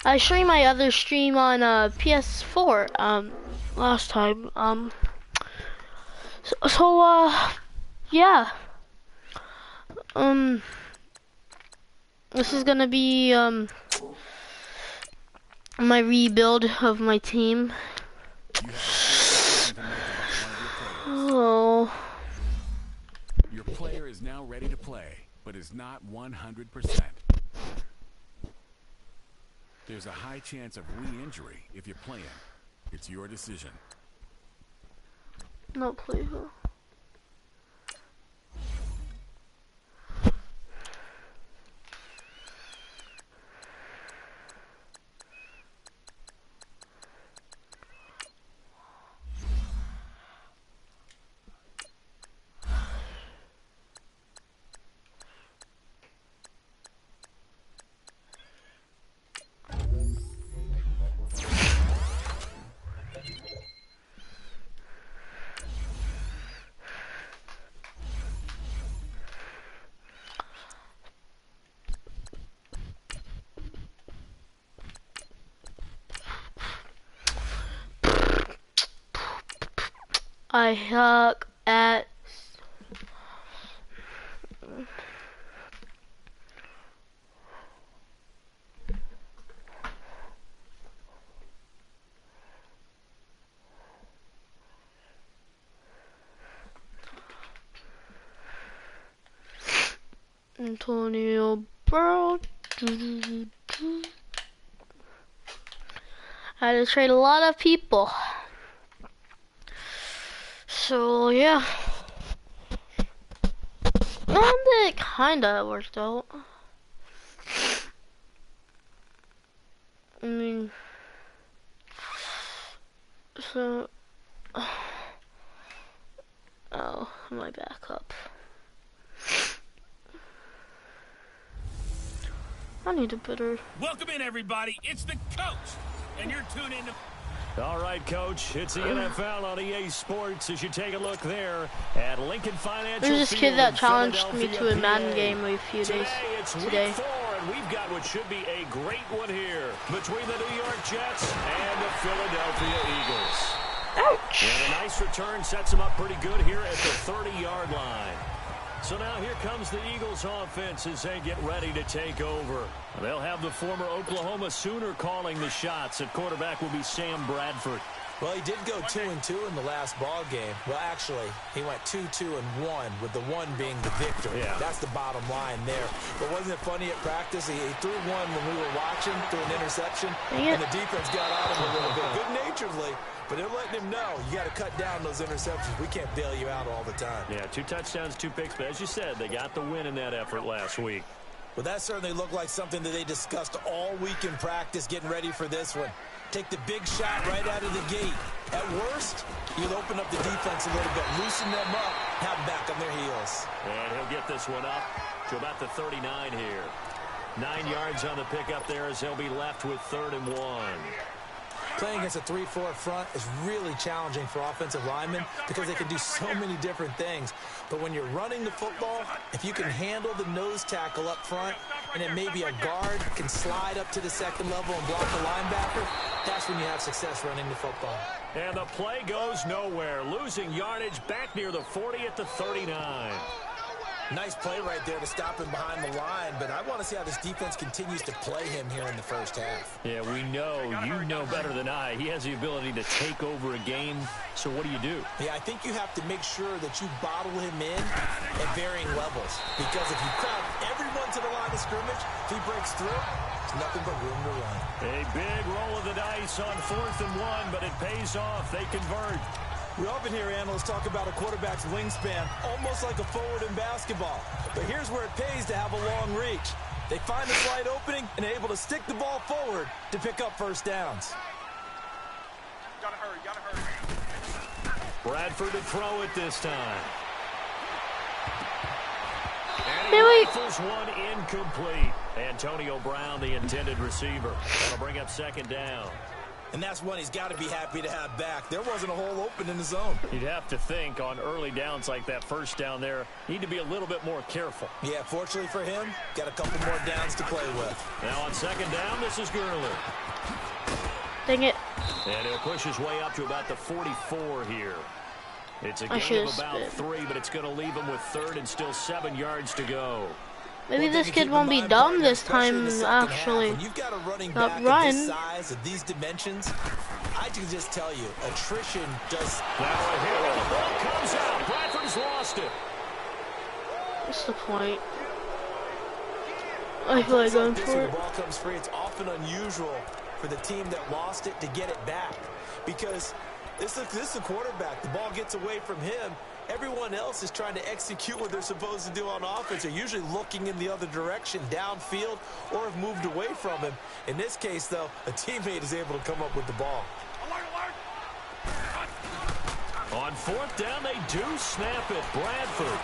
I streamed my other stream on PS4 last time. Yeah. This is gonna be my rebuild of my team. Oh. Your player is now ready to play, but is not 100%. There's a high chance of re-injury if you're playing. It's your decision. No, please. I suck at Antonio Brown. I had to trade a lot of people. So yeah, and it kinda worked out. I mean, so oh, my backup. I need a better. Welcome in, everybody. It's the coach, and you're tuned in to. All right, Coach, it's the NFL on EA Sports as you take a look there at Lincoln Financial There's this kid Field that in challenged me to a Madden PA. game a few days today. Week 4, and we've got what should be a great one here between the New York Jets and the Philadelphia Eagles. Ouch! And a nice return sets them up pretty good here at the 30-yard line. So now here comes the Eagles offense as they get ready to take over. They'll have the former Oklahoma Sooner calling the shots. At quarterback will be Sam Bradford. Well, he did go 2-2 in the last ball game. Well, actually, he went 2-2-1, with the 1 being the victory. Yeah. That's the bottom line there. But wasn't it funny at practice? He threw one when we were watching, threw an interception, and the defense got on him a little bit, good-naturedly. But they're letting him know, you got to cut down those interceptions. We can't bail you out all the time. Yeah, 2 touchdowns, 2 picks. But as you said, they got the win in that effort last week. Well, that certainly looked like something that they discussed all week in practice, getting ready for this one. Take the big shot right out of the gate. At worst, you'll open up the defense a little bit, loosen them up, have them back on their heels. And he'll get this one up to about the 39 here. 9 yards on the pickup there as they'll be left with 3rd and 1. Playing against a 3-4 front is really challenging for offensive linemen because they can do so many different things. But when you're running the football, if you can handle the nose tackle up front, and then maybe a guard can slide up to the second level and block the linebacker, that's when you have success running the football. And the play goes nowhere. Losing yardage back near the 40 at the 39. Nice play right there to stop him behind the line, but I want to see how this defense continues to play him here in the first half. Yeah, we know, you know better than I. He has the ability to take over a game, so what do you do? Yeah, I think you have to make sure that you bottle him in at varying levels, because if you crowd everyone to the line of scrimmage, if he breaks through, it's nothing but room to run. A big roll of the dice on 4th and 1, but it pays off. They convert. We often hear analysts talk about a quarterback's wingspan, almost like a forward in basketball. But here's where it pays to have a long reach. They find the slight opening and are able to stick the ball forward to pick up first downs. Gotta hurry. Bradford to throw it this time. And Billy. he rifles one incomplete. Antonio Brown, the intended receiver. That'll bring up 2nd down. And that's one he's got to be happy to have back. There wasn't a hole open in the zone. You'd have to think on early downs like that first down there, need to be a little bit more careful. Yeah, fortunately for him, got a couple more downs to play with. Now on second down, this is Gurley. Dang it. And he'll push his way up to about the 44 here. It's a gain of about 3, but it's going to leave him with third and still 7 yards to go. Maybe this kid won't be dumb this time, actually. When you've got a running Not back run. of this size, of these dimensions, I can just tell you, attrition does... Now a hit, and the ball comes out. Bradford's lost it. What's the point? I feel like going When for the it. ball comes free, it's often unusual for the team that lost it to get it back. Because this is the quarterback. The ball gets away from him. Everyone else is trying to execute what they're supposed to do on offense. They're usually looking in the other direction, downfield, or have moved away from him. In this case, though, a teammate is able to come up with the ball. On fourth down, they do snap it. Bradford.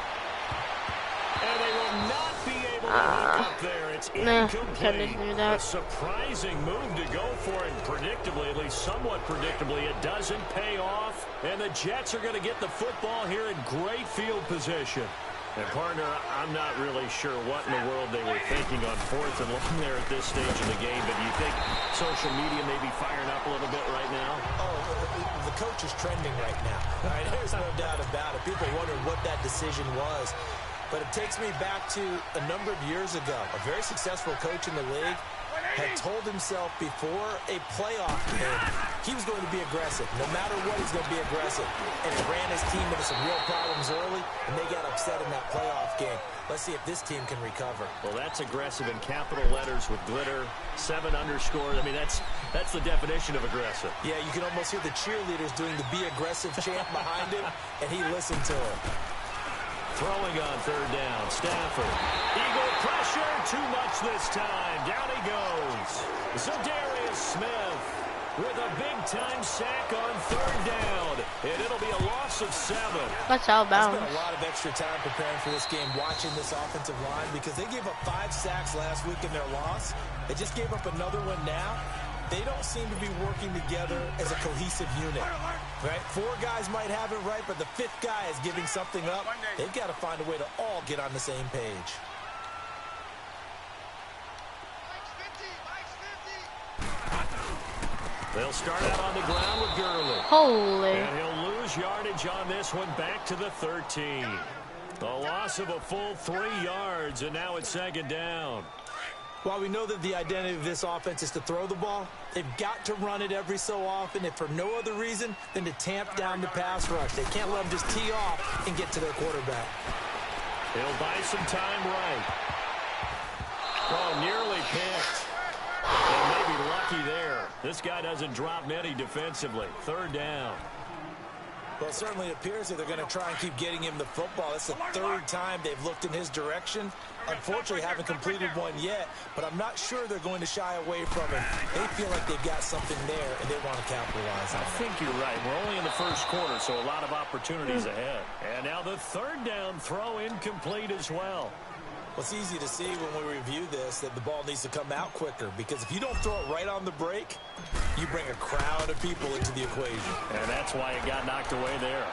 And they will not be able to hook up there. It's incomplete. A surprising move to go for it. Predictably, at least somewhat predictably, it doesn't pay off. And the Jets are going to get the football here in great field position. And, partner, I'm not really sure what in the world they were thinking on fourth and long there at this stage of the game. But do you think social media may be firing up a little bit right now? Oh, the coach is trending right now. All right, there's no doubt about it. People wondering what that decision was. But it takes me back to a number of years ago. A very successful coach in the league had told himself before a playoff game he was going to be aggressive. No matter what, he's going to be aggressive. And he ran his team into some real problems early, and they got upset in that playoff game. Let's see if this team can recover. Well, that's aggressive in capital letters with glitter, 7 underscores. I mean, that's the definition of aggressive. Yeah, you can almost hear the cheerleaders doing the be aggressive chant behind him, and he listened to it. Throwing on third down, Stafford. Eagle pressure, too much this time. Down he goes. Zadarius Smith with a big-time sack on third down. And it'll be a loss of 7. That's out of I bounds. spent a lot of extra time preparing for this game, watching this offensive line, because they gave up 5 sacks last week in their loss. They just gave up another one now. They don't seem to be working together as a cohesive unit. Right? 4 guys might have it right, but the 5th guy is giving something up. They've got to find a way to all get on the same page. They'll start out on the ground with Gurley. Holy. And he'll lose yardage on this one back to the 13. A loss of a full 3 yards, and now it's second down. While we know that the identity of this offense is to throw the ball, they've got to run it every so often, if for no other reason than to tamp down the pass rush. They can't let them just tee off and get to their quarterback. He'll buy some time right. Oh, nearly picked. And maybe lucky there. This guy doesn't drop many defensively. Third down. Well, it certainly appears that they're going to try and keep getting him the football. That's the 3rd time they've looked in his direction. Unfortunately, haven't completed one yet, but I'm not sure they're going to shy away from him. They feel like they've got something there, and they want to capitalize on it. I think you're right. We're only in the first quarter, so a lot of opportunities ahead. And now the third down throw incomplete as well. Well, it's easy to see when we review this that the ball needs to come out quicker, because if you don't throw it right on the break, you bring a crowd of people into the equation. And that's why it got knocked away there.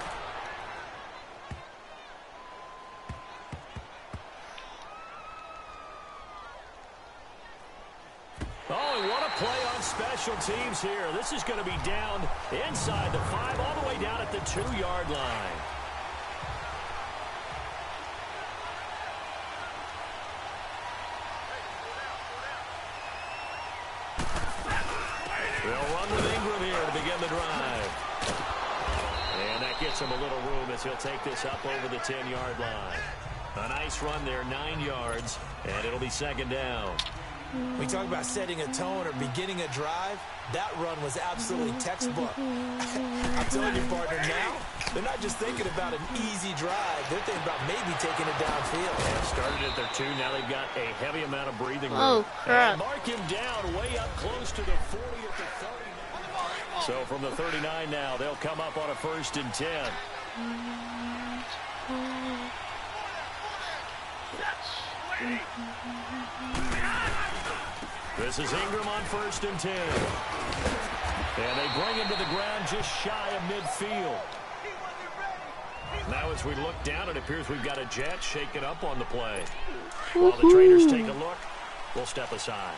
Oh, what a play on special teams here. This is going to be down inside the 5, all the way down at the 2-yard line. They'll run with Ingram here to begin the drive. And that gets him a little room as he'll take this up over the 10-yard line. A nice run there, 9 yards, and it'll be second down. We talk about setting a tone or beginning a drive. That run was absolutely textbook. I'm telling you, partner, now they're not just thinking about an easy drive. They're thinking about maybe taking it downfield. They started at their 2. Now they've got a heavy amount of breathing room. Oh, crap. And mark him down way up close to the 40 at the 39. So from the 39 now, they'll come up on a 1st and 10. This is Ingram on 1st and 10. And they bring him to the ground just shy of midfield. Now as we look down, it appears we've got a jet shaking up on the play. While the trainers take a look, we'll step aside.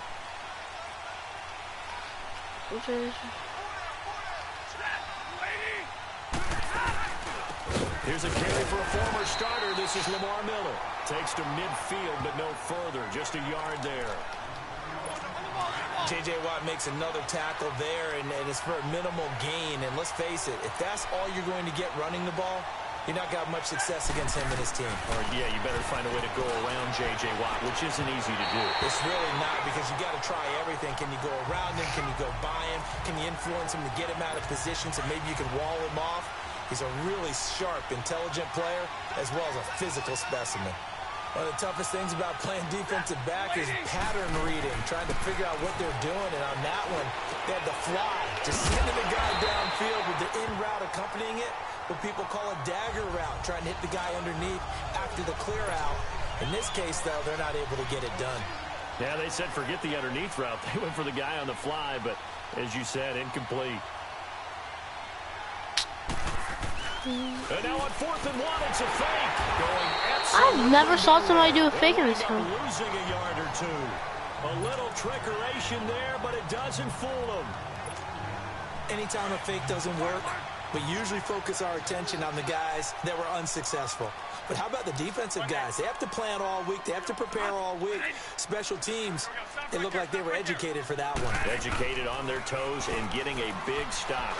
Here's a carry for a former starter. This is Lamar Miller. Takes to midfield, but no further. Just a yard there. J.J. Watt makes another tackle there, and it's for a minimal gain. And let's face it, if that's all you're going to get running the ball, you're not going to have much success against him and his team. Or, yeah, you better find a way to go around J.J. Watt, which isn't easy to do. It's really not, because you got to try everything. Can you go around him? Can you go by him? Can you influence him to get him out of position so maybe you can wall him off? He's a really sharp, intelligent player, as well as a physical specimen. One of the toughest things about playing defensive back is pattern reading, trying to figure out what they're doing. And on that one, they had the fly, just sending the guy downfield with the in route accompanying it, what people call a dagger route, trying to hit the guy underneath after the clear out. In this case, though, they're not able to get it done. Yeah, they said forget the underneath route. They went for the guy on the fly, but as you said, incomplete. And now on 4th and 1, it's a fake. I've never saw somebody do a fake in this game. Losing a yard or two. A little trickeration there, but it doesn't fool them. Anytime a fake doesn't work, we usually focus our attention on the guys that were unsuccessful. But how about the defensive guys? They have to plan all week. They have to prepare all week. Special teams, it looked like they were educated for that one. Educated on their toes and getting a big stop.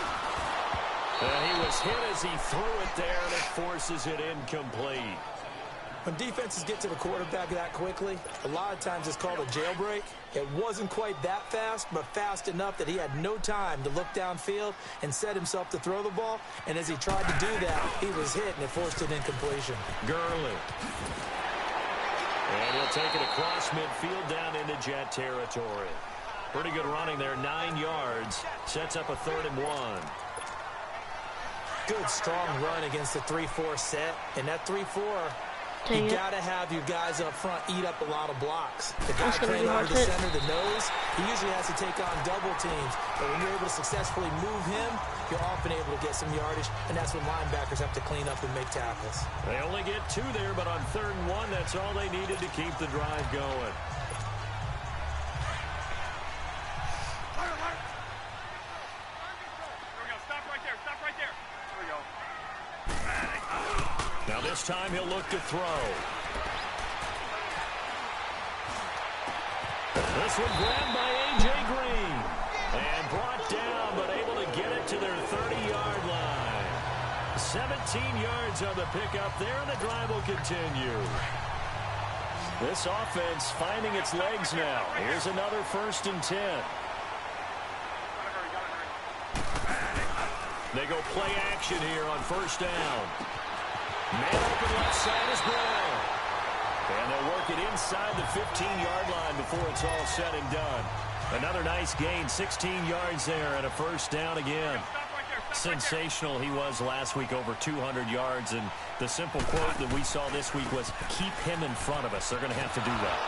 And he was hit as he threw it there, and it forces it incomplete. When defenses get to the quarterback that quickly, a lot of times it's called a jailbreak. It wasn't quite that fast, but fast enough that he had no time to look downfield and set himself to throw the ball. And as he tried to do that, he was hit, and it forced an incompletion. Gurley. And he'll take it across midfield down into Jet territory. Pretty good running there, 9 yards. Sets up a 3rd and 1. Good, strong run against the 3-4 set. And that 3-4, you got to have your guys up front eat up a lot of blocks. The guy playing over the center, the nose, he usually has to take on double teams. But when you're able to successfully move him, you're often able to get some yardage, and that's when linebackers have to clean up and make tackles. They only get 2 there, but on 3rd and 1, that's all they needed to keep the drive going. Now this time he'll look to throw. This one grabbed by A.J. Green. And brought down, but able to get it to their 30-yard line. 17 yards on the pickup there, and the drive will continue. This offense finding its legs now. Here's another 1st and 10. They go play action here on 1st down. Man open left side is Brown. And they'll work it inside the 15-yard line before it's all said and done. Another nice gain, 16 yards there, and a 1st down again. Sensational he was last week, over 200 yards. And the simple quote that we saw this week was, keep him in front of us. They're going to have to do that.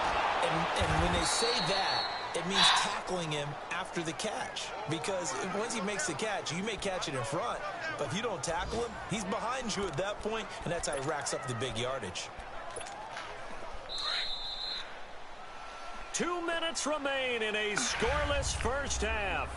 And when they say that, it means tackling him after the catch. Because once he makes the catch, you may catch it in front. But if you don't tackle him, he's behind you at that point, and that's how he racks up the big yardage. 2 minutes remain in a scoreless 1st half.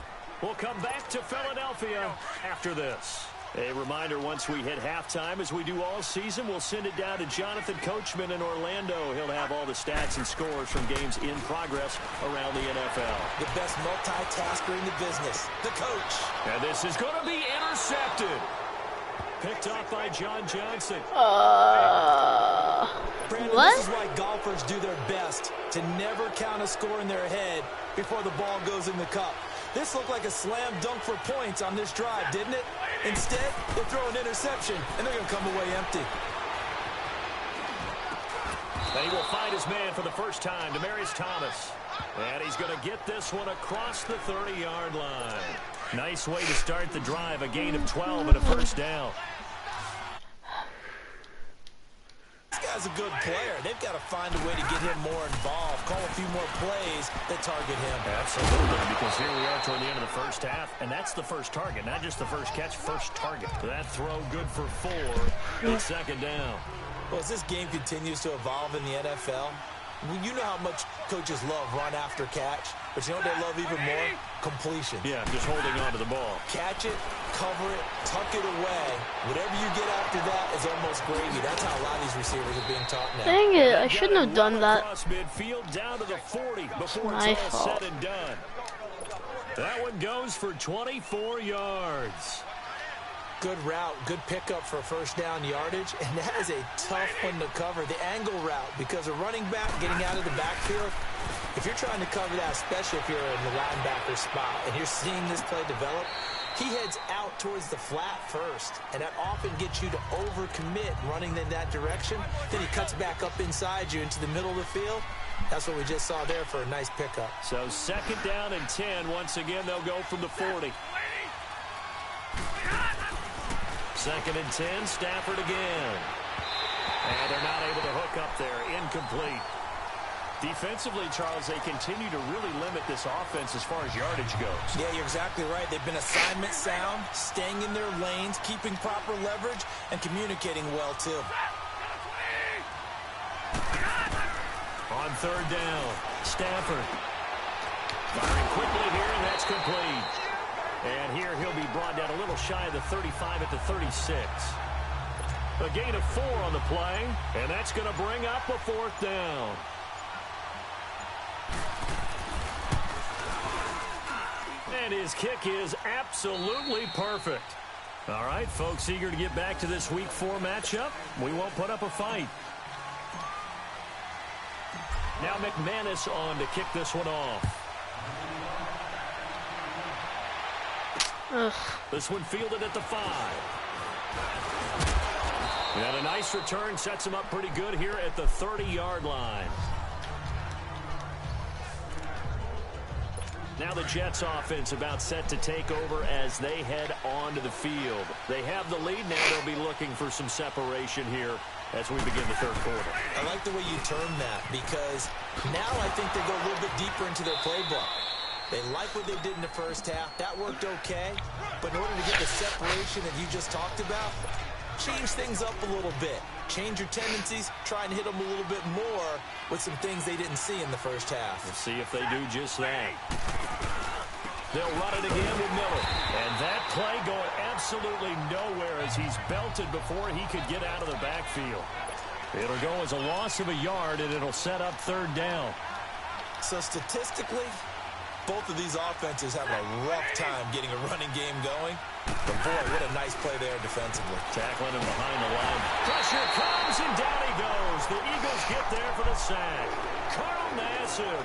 We'll come back to Philadelphia after this. A reminder, once we hit halftime, as we do all season, we'll send it down to Jonathan Coachman in Orlando. He'll have all the stats and scores from games in progress around the NFL. The best multitasker in the business, the coach. And this is going to be intercepted. Picked off by John Johnson. Brandon, what? This is why golfers do their best to never count a score in their head before the ball goes in the cup. This looked like a slam dunk for points on this drive, didn't it? Instead, they throw an interception, and they're going to come away empty. And he will find his man for the first time, Demaryius Thomas. And he's going to get this one across the 30-yard line. Nice way to start the drive, a gain of 12 and a 1st down. These guy's a good player. They've got to find a way to get him more involved, call a few more plays that target him. Absolutely, because here we are toward the end of the first half, and that's the first target, not just the first catch, first target. That throw good for 4. It's second down. Well, as this game continues to evolve in the NFL, you know how much coaches love run after catch, but you know what they love even more? Completion. Yeah, just holding on to the ball. Catch it, cover it, tuck it away. Whatever you get after that is almost gravy. That's how a lot of these receivers are being taught now. Dang it, I shouldn't have done that. Across midfield down to the 40 before My it's all fault. said and done. That one goes for 24 yards. Good route, good pickup for first down yardage, and that is a tough one to cover, the angle route, because a running back getting out of the backfield, if you're trying to cover that, especially if you're in the linebacker spot and you're seeing this play develop, he heads out towards the flat first, and that often gets you to overcommit running in that direction. Then he cuts back up inside you into the middle of the field. That's what we just saw there for a nice pickup. So second down and 10. Once again, they'll go from the 40. Second and 10, Stafford again. And they're not able to hook up there. Incomplete. Defensively, Charles, they continue to really limit this offense as far as yardage goes. Yeah, you're exactly right. They've been assignment sound, staying in their lanes, keeping proper leverage, and communicating well, too. On third down, Stafford. Firing quickly here, and that's complete. And here he'll be brought down a little shy of the 35 at the 36. A gain of 4 on the play, and that's going to bring up a fourth down. And his kick is absolutely perfect. All right, folks, eager to get back to this Week 4 matchup. We won't put up a fight. Now McManus on to kick this one off. Ugh. This one fielded at the 5. And a nice return sets him up pretty good here at the 30-yard line. Now the Jets offense about set to take over as they head onto the field. They have the lead now. They'll be looking for some separation here as we begin the third quarter. I like the way you term that, because now I think they go a little bit deeper into their playbook. They like what they did in the first half. That worked okay. But in order to get the separation that you just talked about, change things up a little bit. Change your tendencies. Try and hit them a little bit more with some things they didn't see in the first half. We'll see if they do just that. They'll run it again with Miller. And that play going absolutely nowhere as he's belted before he could get out of the backfield. It'll go as a loss of a yard, and it'll set up third down. So statistically, both of these offenses have a rough time getting a running game going. But boy, what a nice play there defensively. Tackling him behind the line. Pressure comes, and down he goes. The Eagles get there for the sack. Carl Nassib.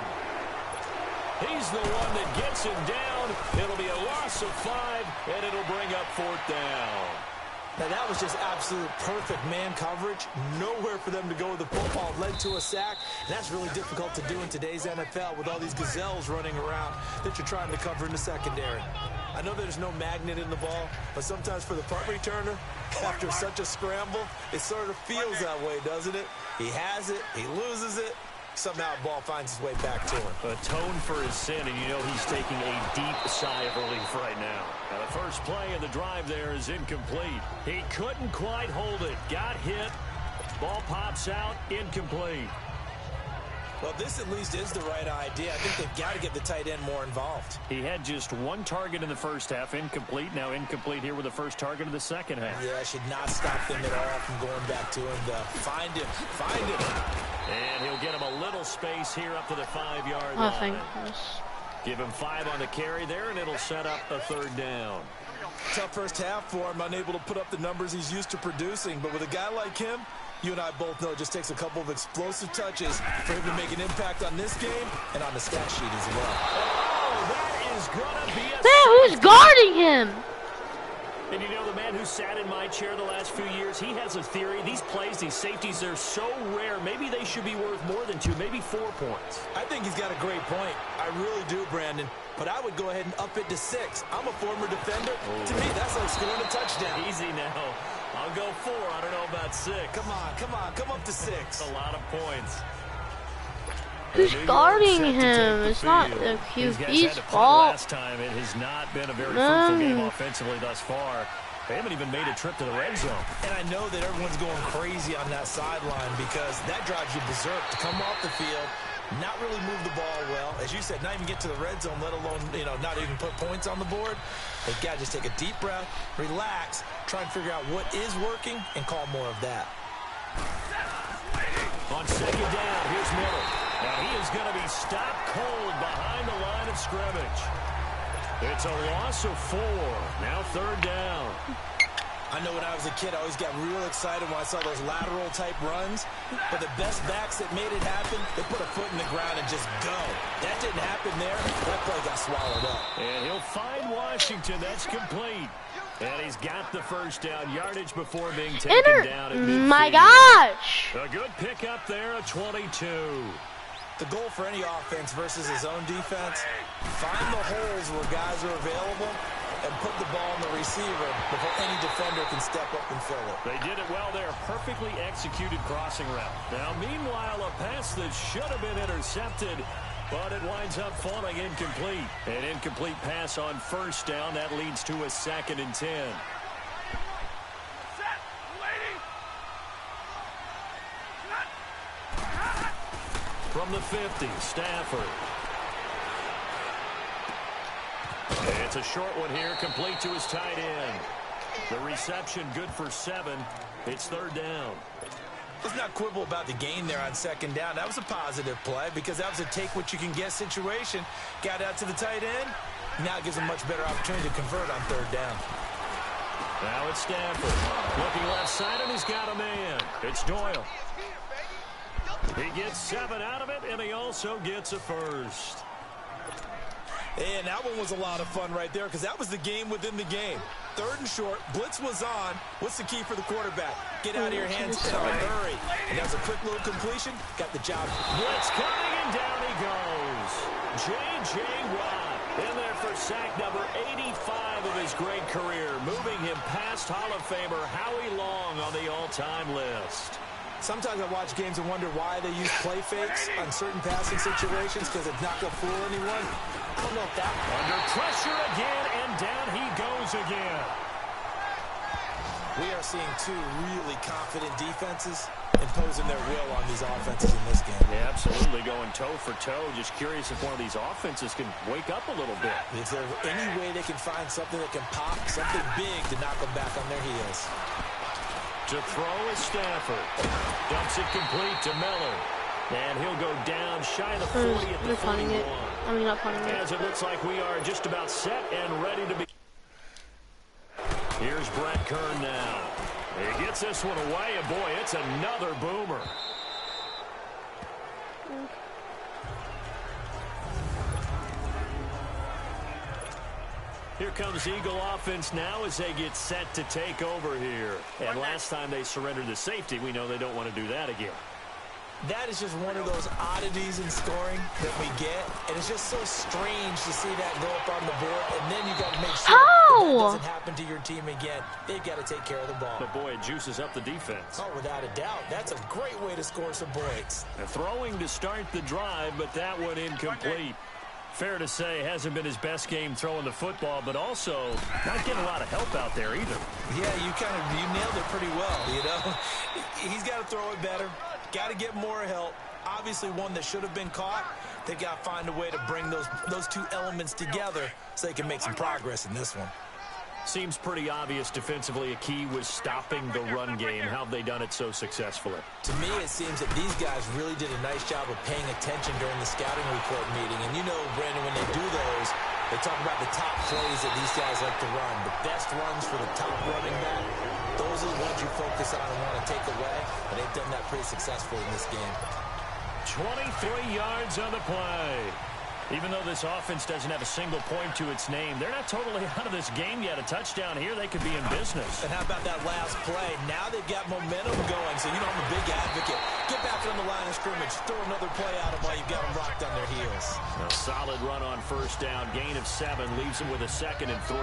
He's the one that gets him down. It'll be a loss of 5, and it'll bring up fourth down. Now, that was just absolute perfect man coverage. Nowhere for them to go with the football. Led to a sack. And that's really difficult to do in today's NFL with all these gazelles running around that you're trying to cover in the secondary. I know there's no magnet in the ball, but sometimes for the punt returner, after such a scramble, it sort of feels that way, doesn't it? He has it. He loses it. Somehow the ball finds its way back to him. Atone for his sin, and you know he's taking a deep sigh of relief right now. Now the first play of the drive there is incomplete. He couldn't quite hold it. Got hit. Ball pops out. Incomplete. Well, this at least is the right idea. I think they've got to get the tight end more involved. He had just 1 target in the first half. Incomplete. Now incomplete here with the first target of the second half. Yeah, should not stop them at all from going back to him. Find him. Find him. And he'll get him a little space here up to the 5-yard Oh, line. thank goodness. Give him 5 on the carry there, and it'll set up a third down. Tough first half for him, unable to put up the numbers he's used to producing. But with a guy like him, you and I both know it just takes a couple of explosive touches for him to make an impact on this game and on the stat sheet as well. Oh, that is going to be a... Damn, who's guarding him? And you know, the man who sat in my chair the last few years, he has a theory. These plays, these safeties, they're so rare. Maybe they should be worth more than 2, maybe 4 points. I think he's got a great point. I really do, Brandon. But I would go ahead and up it to 6. I'm a former defender. To me, that's like scoring a touchdown. Easy now. I'll go 4. I don't know about 6. Come on, come on, come up to 6. That's a lot of points. Who's guarding him? It's not the QB's fault. Last time, it has not been a very fruitful game offensively thus far. They haven't even made a trip to the red zone. And I know that everyone's going crazy on that sideline because that drives you berserk to come off the field, not really move the ball well. As you said, not even get to the red zone, let alone, not even put points on the board. They've got to just take a deep breath, relax, try and figure out what is working, and call more of that. On second down, here's Miller. Now he is going to be stopped cold behind the line of scrimmage. It's a loss of 4. Now third down. I know when I was a kid, I always got real excited when I saw those lateral-type runs. But the best backs that made it happen, they put a foot in the ground and just go. That didn't happen there. That play got swallowed up. And he'll find Washington. That's complete. And he's got the first down yardage before being taken down at midfield. My gosh! A good pickup there, a 22. The goal for any offense versus his own defense, find the holes where guys are available and put the ball on the receiver before any defender can step up and fill it. They did it well there. Perfectly executed crossing route. Now, meanwhile, a pass that should have been intercepted, but it winds up falling incomplete. An incomplete pass on first down. That leads to a 2nd and 10. From the 50, Stafford. It's a short one here, complete to his tight end. The reception good for 7. It's third down. Let's not quibble about the gain there on second down. That was a positive play because that was a take-what-you-can-get situation. Got out to the tight end. Now it gives a much better opportunity to convert on third down. Now it's Stafford. Looking left side, and he's got a man. It's Doyle. He gets 7 out of it, and he also gets a first. And that one was a lot of fun right there because that was the game within the game. Third and short, blitz was on. What's the key for the quarterback? Get out of your hands in a hurry. And that was a quick little completion. Got the job. Blitz coming, and down he goes. J.J. Watt in there for sack number 85 of his great career, moving him past Hall of Famer Howie Long on the all-time list. Sometimes I watch games and wonder why they use play fakes on certain passing situations because it's not going to fool anyone. I don't know if that... Under pressure again, and down he goes again. We are seeing 2 really confident defenses imposing their will on these offenses in this game. Yeah, absolutely, going toe for toe. Just curious if one of these offenses can wake up a little bit. Is there any way they can find something that can pop, something big to knock them back on their heels? To throw is Stafford. Dumps it complete to Miller. And he'll go down shy of the 40 at the 41. I mean, not punting it. As it looks like we are just about set and ready to be. Here's Brett Kern now. He gets this one away, and boy, it's another boomer. Here comes Eagle offense now as they get set to take over here. And last time they surrendered the safety, we know they don't want to do that again. That is just one of those oddities in scoring that we get. And it's just so strange to see that go up on the board. And then you got to make sure that doesn't happen to your team again. They've got to take care of the ball. But boy, it juices up the defense. Oh, without a doubt. That's a great way to score some points. Throwing to start the drive, but that one incomplete. Fair to say, hasn't been his best game throwing the football, but also not getting a lot of help out there either. Yeah, you nailed it pretty well, He's got to throw it better. Got to get more help. Obviously one that should have been caught. They got to find a way to bring those 2 elements together so they can make some progress in this one. Seems pretty obvious defensively a key was stopping the run game. How have they done it so successfully? To me, it seems that these guys really did a nice job of paying attention during the scouting report meeting. And Brandon, when they do those, they talk about the top plays that these guys like to run. The best runs for the top running back. Those are the ones you focus on and want to take away. And they've done that pretty successfully in this game. 23 yards on the play. Even though this offense doesn't have a single point to its name, they're not totally out of this game yet. A touchdown here, they could be in business. And how about that last play? Now they've got momentum going, so I'm a big advocate. Get back on the line of scrimmage. Throw another play at them while you've got them rocked on their heels. A solid run on first down. Gain of 7 leaves them with a 2nd and 3.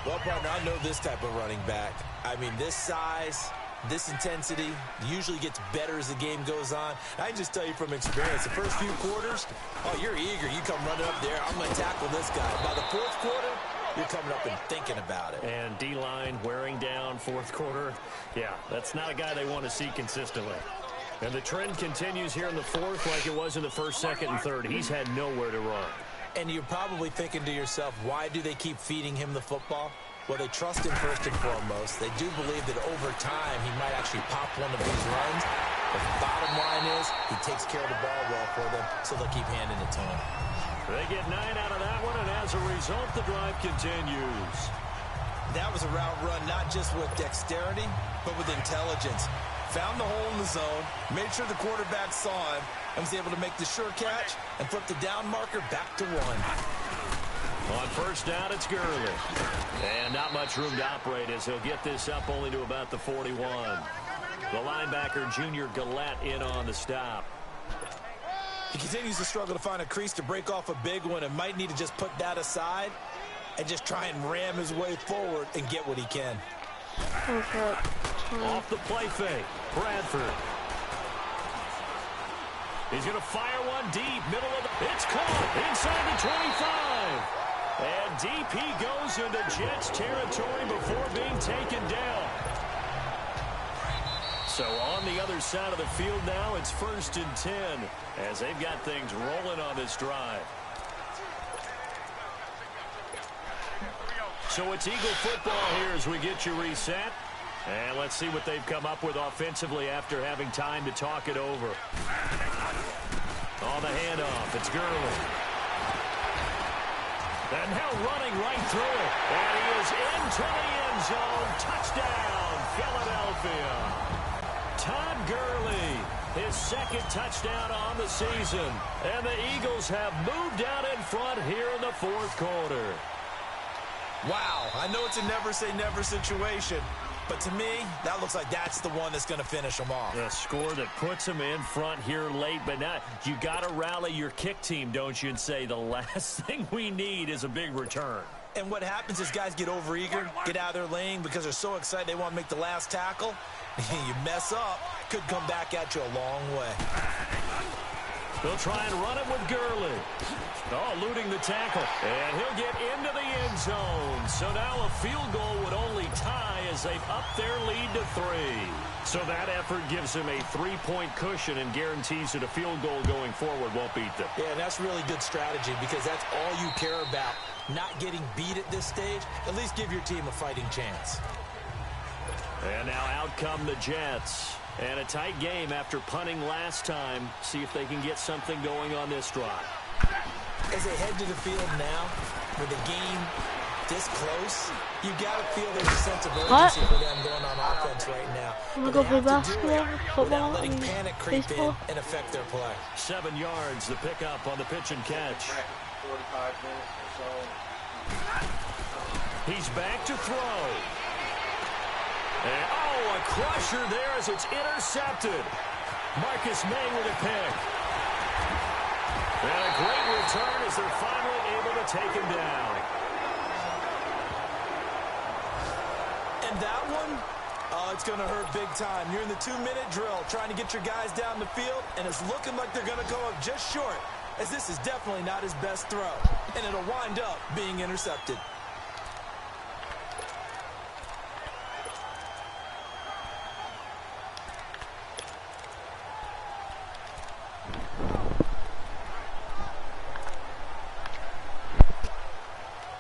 Well, partner, I know this type of running back. I mean, this size, this intensity usually gets better as the game goes on. I can just tell you from experience, the first few quarters, oh, you're eager. You come running up there, I'm going to tackle this guy. By the fourth quarter, you're coming up and thinking about it. And D-line wearing down fourth quarter. Yeah, that's not a guy they want to see consistently. And the trend continues here in the fourth like it was in the first, second, and third. He's had nowhere to run. And you're probably thinking to yourself, why do they keep feeding him the football? Well, they trust him first and foremost. They do believe that over time he might actually pop one of these runs. But the bottom line is he takes care of the ball well for them, so they'll keep handing it to him. They get 9 out of that one, and as a result, the drive continues. That was a route run not just with dexterity, but with intelligence. Found the hole in the zone, made sure the quarterback saw him, and was able to make the sure catch and flip the down marker back to 1. On first down, it's Gurley. And not much room to operate as he'll get this up only to about the 41. The linebacker, Junior Gillette, in on the stop. He continues to struggle to find a crease to break off a big one and might need to just put that aside and just try and ram his way forward and get what he can. Off the play fake, Bradford. He's going to fire one deep, middle of the... It's caught inside the 25. And DP goes into Jets territory before being taken down. So on the other side of the field now, it's 1st and 10 as they've got things rolling on this drive. So it's Eagle football here as we get you reset. And let's see what they've come up with offensively after having time to talk it over. On the handoff, it's Gurley. And now running right through it. And he is into the end zone. Touchdown, Philadelphia. Todd Gurley, his 2nd touchdown on the season. And the Eagles have moved out in front here in the 4th quarter. Wow, I know it's a never-say-never situation, but to me, that looks like that's the one that's going to finish them off. A score that puts them in front here late, but now you got to rally your kick team, don't you, and say the last thing we need is a big return. And what happens is guys get overeager, get out of their lane because they're so excited they want to make the last tackle. You mess up, could come back at you a long way. They'll try and run it with Gurley. Oh, eluding the tackle. And he'll get into the end zone. So now a field goal would only tie as they've upped their lead to 3. So that effort gives them a 3-point cushion and guarantees that a field goal going forward won't beat them. Yeah, and that's really good strategy because that's all you care about. Not getting beat at this stage. At least give your team a fighting chance. And now out come the Jets. And a tight game after punting last time. See if they can get something going on this drive. As they head to the field now, with the game this close, you got to feel there's a sense of urgency for them going on offense right now. I'm going to go play basketball, football, letting panic creep baseball. in and affect their play. 7 yards, the pickup on the pitch and catch. 45 minutes or so. He's back to throw. And, oh, a crusher there as it's intercepted. Marcus May with a pick. And a great return as they're finally able to take him down. And that one, it's going to hurt big time. You're in the 2-minute drill trying to get your guys down the field, and it's looking like they're going to come up just short, as this is definitely not his best throw, and it'll wind up being intercepted.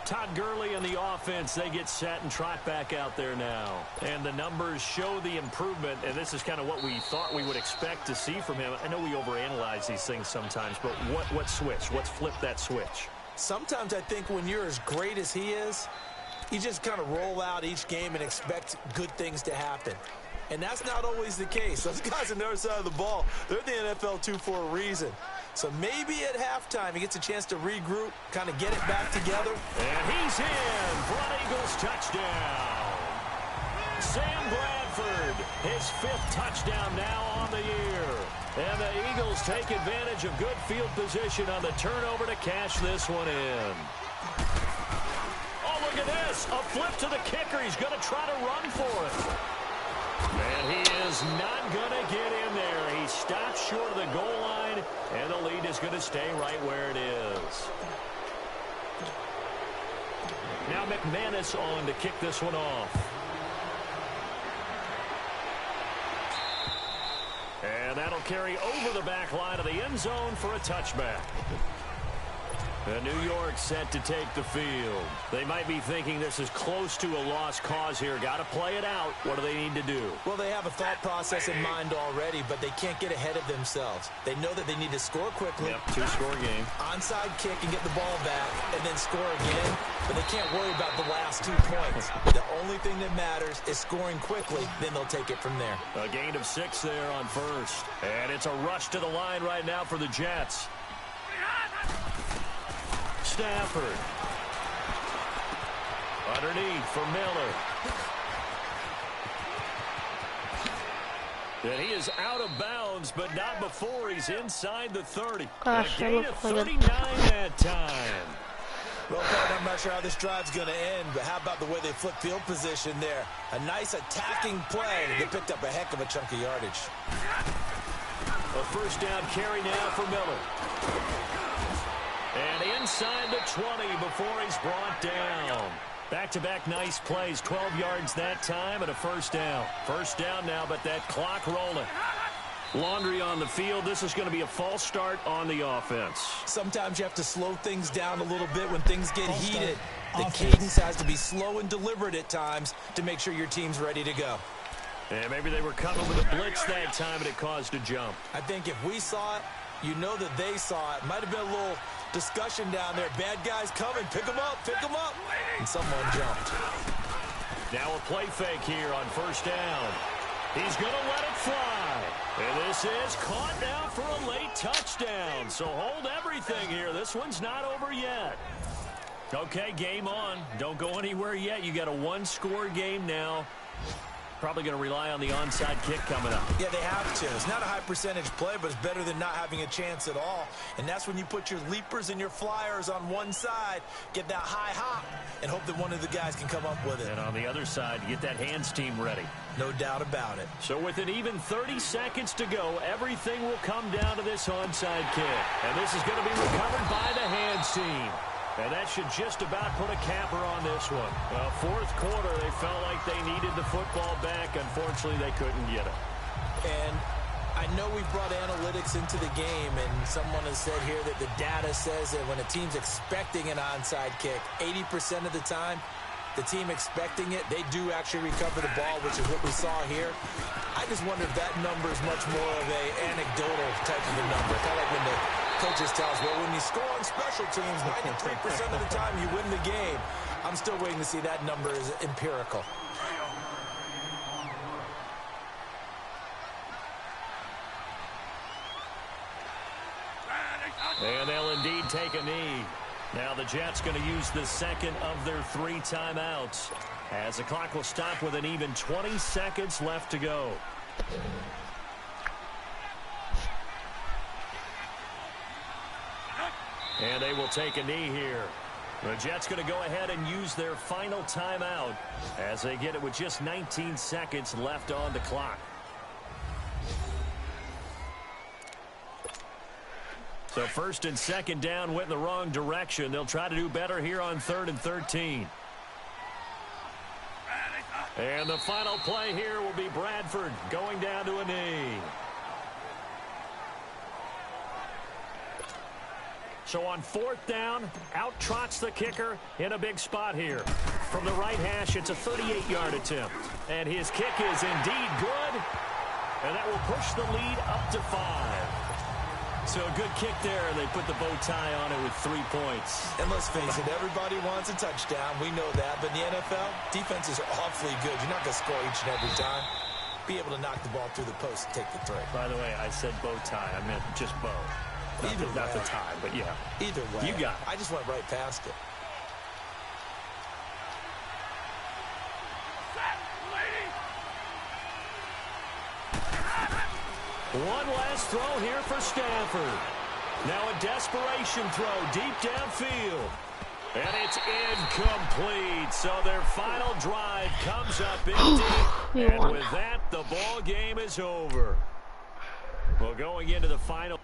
Todd Gurley and the offense, they get set and trot back out there now. And the numbers show the improvement, and this is kind of what we thought we would expect to see from him. I know we overanalyze these things sometimes, but what switch? What's flipped that switch? Sometimes I think when you're as great as he is, you just kind of roll out each game and expect good things to happen. And that's not always the case. Those guys on the other side of the ball, they're the NFL 2 for a reason. So maybe at halftime he gets a chance to regroup, kind of get it back together. And he's in for an Eagles touchdown. Sam Bradford, his 5th touchdown now on the year. And the Eagles take advantage of good field position on the turnover to cash this one in. Oh, look at this. this. A flip to the kicker. He's going to try to run for it. And he is not going to get in there. He stops short of the goal line, and the lead is going to stay right where it is. Now McManus on to kick this one off. And that'll carry over the back line of the end zone for a touchback. And New York set to take the field. They might be thinking this is close to a lost cause here. Got to play it out. What do they need to do? Well, they have a thought process in mind already, but they can't get ahead of themselves. They know that they need to score quickly. Yep, two-score game. Onside kick and get the ball back and then score again, but they can't worry about the last 2 points. The only thing that matters is scoring quickly, then they'll take it from there. A gain of 6 there on first. And it's a rush to the line right now for the Jets. Stafford. Underneath for Miller. And he is out of bounds, but not before he's inside the 30. Gosh, a gain of 39 that time. Well, Pat, I'm not sure how this drive's going to end, but how about the way they flip field position there? A nice attacking play. They picked up a heck of a chunk of yardage. A first down carry now for Miller. And inside the 20 before he's brought down. Back-to-back nice plays. 12 yards that time and a first down. First down now, but that clock rolling. Laundry on the field. This is going to be a false start on the offense. Sometimes you have to slow things down a little bit when things get heated. The cadence has to be slow and deliberate at times to make sure your team's ready to go. And maybe they were coming with a blitz that time and it caused a jump. I think if we saw it, you know that they saw it. Might have been a little discussion down there. Bad guys coming. Pick them up. Pick them up. And someone jumped. Now a play fake here on first down. He's going to let it fly. And this is caught now for a late touchdown. So hold everything here. This one's not over yet. Okay, game on. Don't go anywhere yet. You got a one-score game now. Probably going to rely on the onside kick coming up. Yeah, they have to. It's not a high percentage play, but it's better than not having a chance at all. And that's when you put your leapers and your flyers on one side, get that high hop, and hope that one of the guys can come up with it. And on the other side, get that hands team ready. No doubt about it. So with an even 30 seconds to go, everything will come down to this onside kick. And this is going to be recovered by the hands team. And that should just about put a capper on this one. Well, fourth quarter, they felt like they needed the football back. Unfortunately, they couldn't get it. And I know we've brought analytics into the game, and someone has said here that the data says that when a team's expecting an onside kick, 80% of the time, the team expecting it, they do actually recover the ball, which is what we saw here. I just wonder if that number is much more of a anecdotal type of a number. Kind of like when the coaches tell us, well, when you score on special teams, 93% of the time you win the game. I'm still waiting to see that number is empirical. And they'll indeed take a knee. Now the Jets going to use the second of their 3 timeouts, as the clock will stop with an even 20 seconds left to go. And they will take a knee here. The Jets going to go ahead and use their final timeout as they get it with just 19 seconds left on the clock. So first and second down went in the wrong direction. They'll try to do better here on 3rd and 13. And the final play here will be Bradford going down to a knee. So on 4th down, out trots the kicker in a big spot here. From the right hash, it's a 38-yard attempt. And his kick is indeed good. And that will push the lead up to 5. So a good kick there, and they put the bow tie on it with 3 points. And let's face it, everybody wants a touchdown. We know that. But in the NFL, defenses are awfully good. You're not going to score each and every time. Be able to knock the ball through the post and take the throw. By the way, I said bow tie. I meant just bow. Not the tie, but yeah. Either way. You got it. I just went right past it. One last throw here for Stafford. Now a desperation throw deep downfield. And It's incomplete. So their final drive comes up empty. And with that, the ball game is over. Well, going into the final.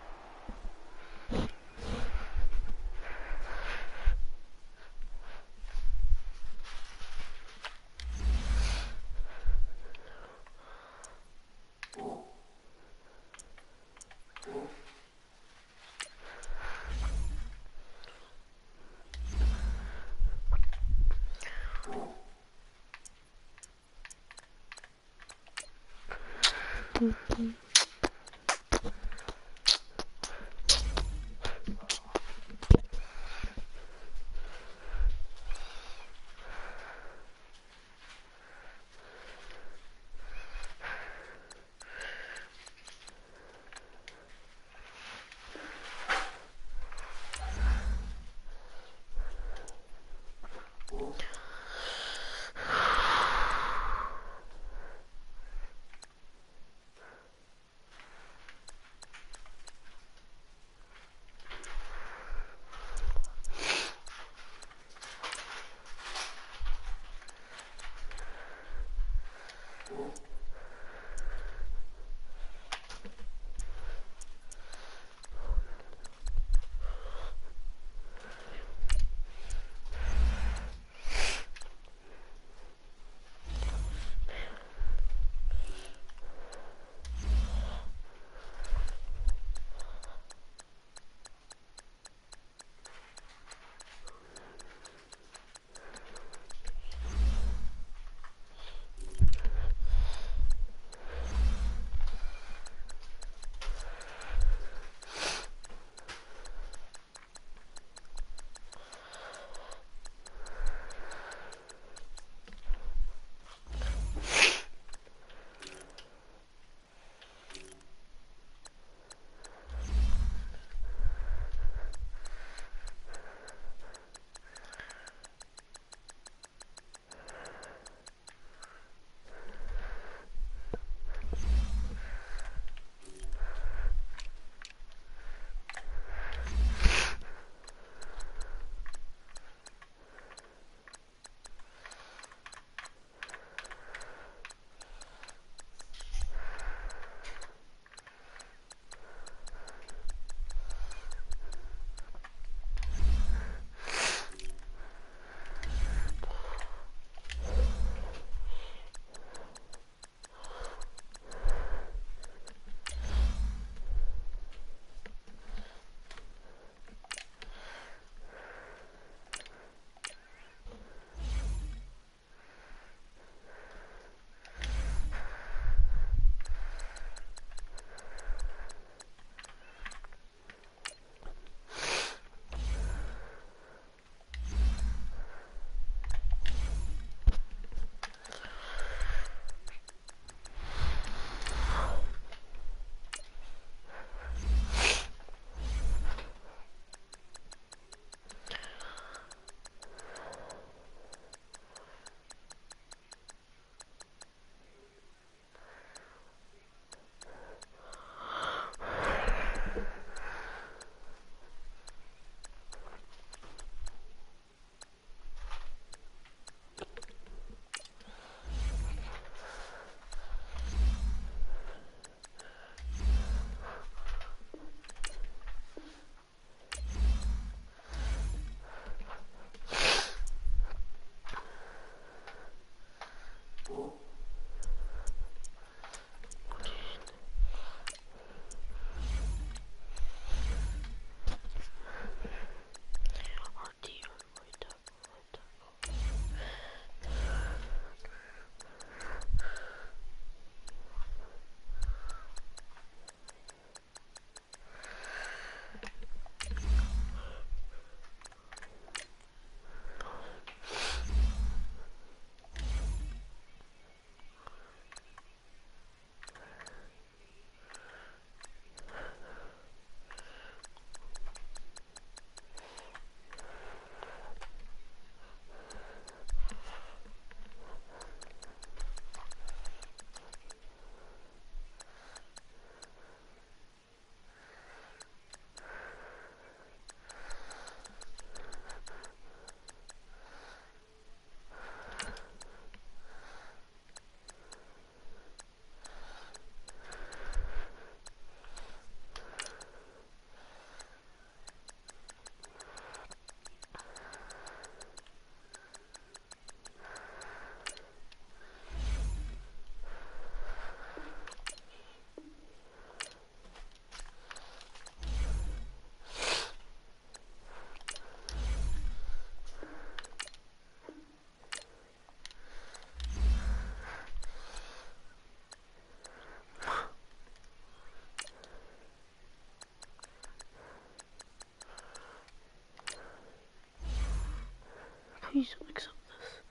Please accept this.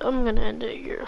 I'm gonna end it here.